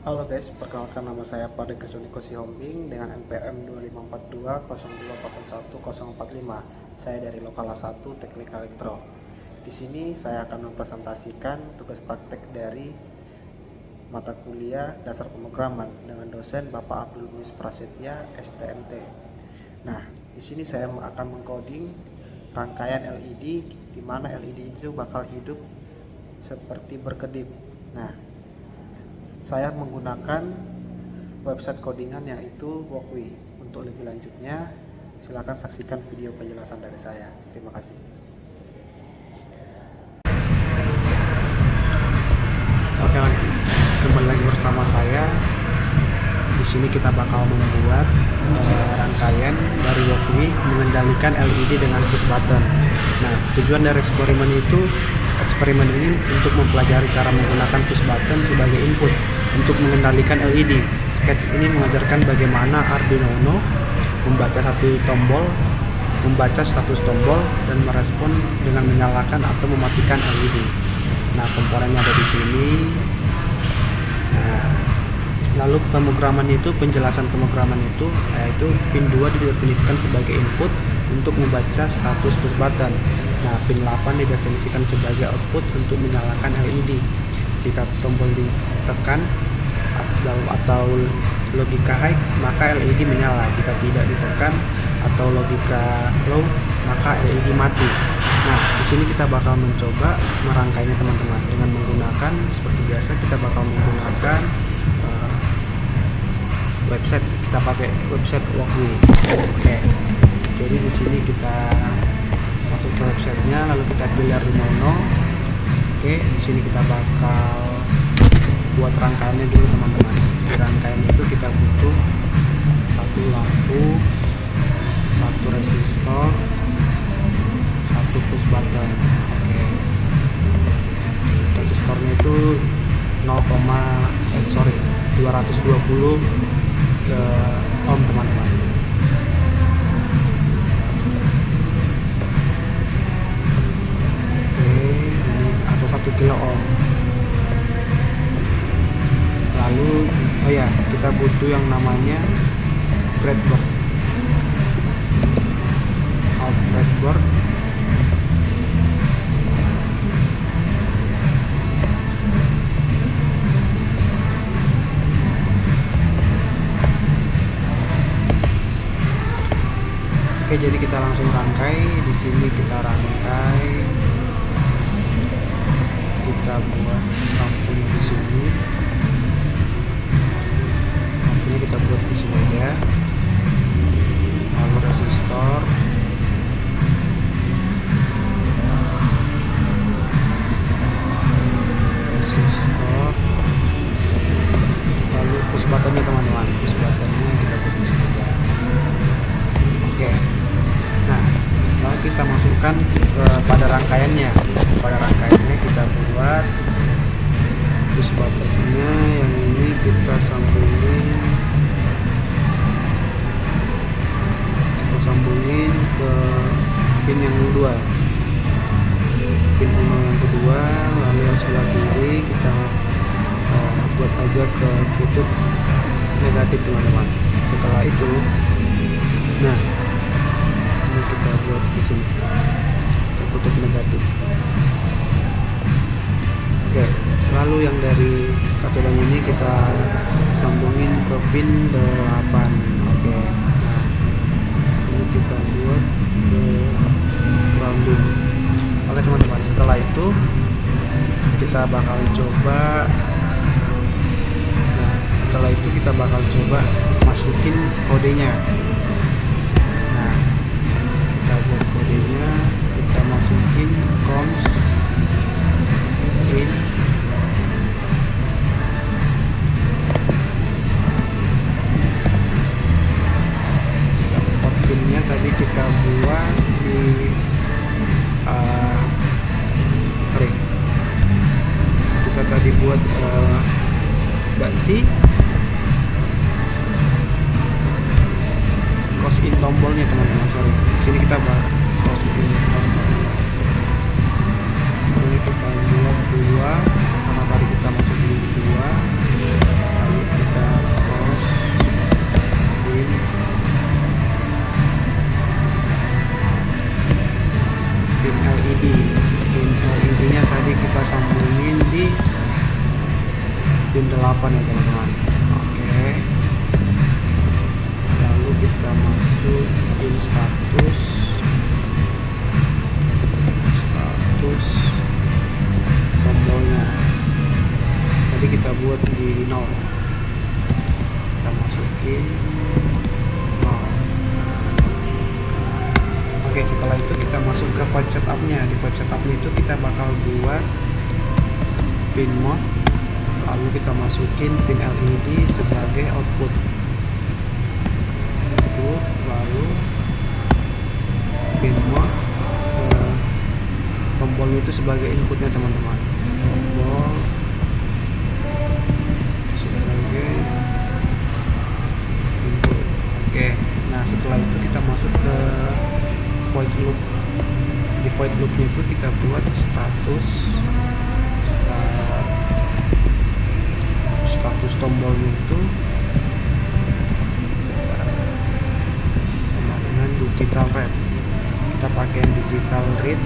Halo guys, perkenalkan nama saya Pada Kristoniko Sihombing dengan NPM 2542 Saya dari Lokal 1 Teknik Elektro. Di sini saya akan mempresentasikan tugas praktek dari mata kuliah Dasar Pemrograman dengan dosen Bapak Abdul Muiz Prasetya, STMT. Nah, di sini saya akan mengcoding rangkaian LED di mana LED itu bakal hidup seperti berkedip. Nah, saya menggunakan website codingan yaitu Walkway. Untuk lebih lanjutnya, silakan saksikan video penjelasan dari saya. Terima kasih. Oke, kembali lagi bersama saya. Di sini kita bakal membuat rangkaian dari Walkway mengendalikan LED dengan push button. Nah, tujuan dari eksperimen ini untuk mempelajari cara menggunakan push button sebagai input untuk mengendalikan LED. Sketch ini mengajarkan bagaimana Arduino Uno membaca status tombol dan merespon dengan menyalakan atau mematikan LED. Nah, komponennya ada di sini. Nah, lalu penjelasan pemrograman itu yaitu pin 2 didefinisikan sebagai input untuk membaca status push button. Nah, pin 8 didefinisikan sebagai output untuk menyalakan LED. Jika tombol ditekan atau logika high, maka LED menyala. Jika tidak ditekan atau logika low, maka LED mati. Nah, di sini kita bakal mencoba merangkainya teman-teman dengan menggunakan seperti biasa kita bakal menggunakan website. Kita pakai website Walkway. Oke. Jadi di sini kita masuk ke websitenya, lalu kita pilih Arduino Uno. Oke, di sini kita bakal buat rangkaiannya dulu teman-teman. Di rangkaian itu kita butuh satu lampu, satu resistor, satu push button. Oke. Resistornya itu 220 ohm teman-teman. Atau 1 kilo ohm. Lalu kita butuh yang namanya breadboard. Out breadboard. Oke, jadi kita langsung rangkai. Di sini kita rangkai. Kita buat lampunya di sini. Lampunya kita buat di sini aja. Lalu resistor. Lalu push buttonnya teman-teman. Push buttonnya kita buat di sini aja. Oke. Nah, lalu kita masukkan pada rangkaiannya. Pada rangkaiannya kita buat push buttonnya. Yang ini kita sambungin ke pin yang kedua. Pin yang kedua. Lalu yang sebelah kiri kita buat aja ke kutub negatif teman-teman. Setelah itu, nah, ini kita buat di sini ke kutub negatif. Oke, lalu yang dari katodan ini kita sambungin ke pin 8. Oke, nah ini kita buat ke grounding. Oke teman-teman, setelah itu kita bakal coba. Nah, setelah itu kita bakal coba masukin kodenya. Nah, kita buat kodenya, kita masukin coms in. Port pinnya tadi kita buat di kita tadi buat ganti close in tombolnya teman-teman. Sorry, sini kita bahas close in tombol. Ini kita buat 2 karena tadi kita masukin 2. Lalu pin 8 ya teman-teman. Oke, lalu kita masuk pin status tombolnya. Tadi kita buat di 0, kita masukin 0. Oke, setelah itu kita masuk ke void setupnya. Di void setupnya itu kita bakal buat pin mode, lalu kita masukin pin LED sebagai output, lalu pin mode tombolnya itu sebagai inputnya teman-teman. Tombol sebagai input. Oke, nah setelah itu kita masuk ke void loop. Di void loopnya itu kita buat status tombolnya itu sama dengan digital read. Kita pakai yang digital read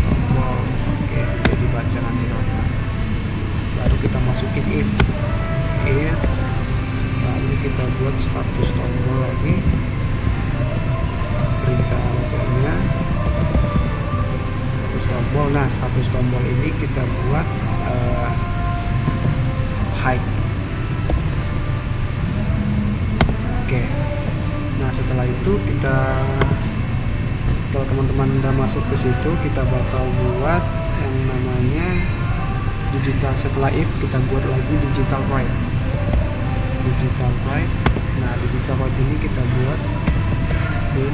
tombol. Oke, jadi baca nanti notnya. Baru kita masukin if, lalu kita buat status tombol lagi, perintah bacanya status tombol. Nah, status tombol ini kita buat high. Oke, nah setelah itu kalau teman-teman udah masuk ke situ, kita bakal buat yang namanya digital. Setelah if kita buat lagi digital write. Nah, digital write ini kita buat pin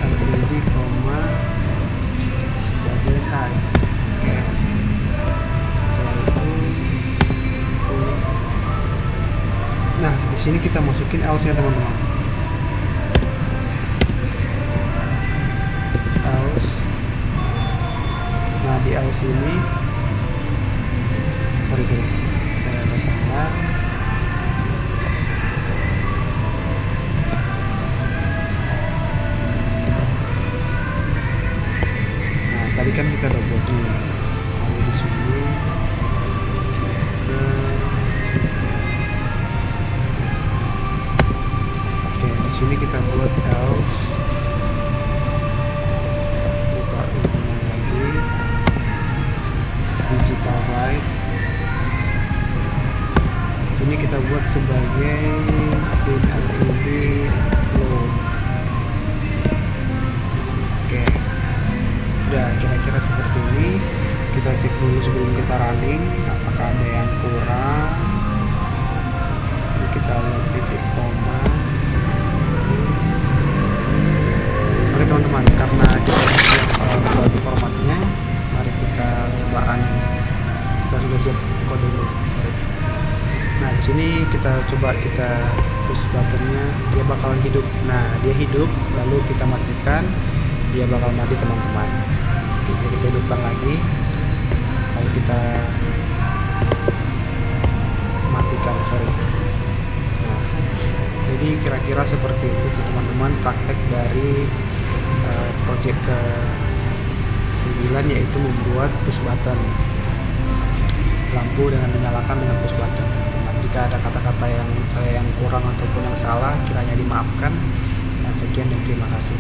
LED, sebagai high. Oke. Nah, di sini kita masukin else nya teman-teman. Else. Nah, di else ini sorry saya ada salah. Nah, tadi kan kita udah buat ini. Lalu di sini sini kita buat else, buka ini lagi digital write. Ini kita buat sebagai pin LED low. Oke, udah kira-kira seperti ini. Kita cek dulu sebelum kita running apakah ada yang kurang. Ini kita lihat titik koma. Oke teman-teman, karena kita siap bagi formatnya, mari kita coba running. Kita sudah siap kode dulu. Nah, di sini kita push buttonnya, dia bakalan hidup. Nah, dia hidup, lalu kita matikan, dia bakal mati teman-teman. Oke, jadi kita hidupkan lagi, lalu kita matikan. Nah, jadi kira-kira seperti itu teman-teman praktek dari project ke 9, yaitu membuat push button lampu dengan menyalakan dengan push button. Nah, jika ada kata-kata yang kurang ataupun yang salah, kiranya dimaafkan. Dan sekian dan terima kasih.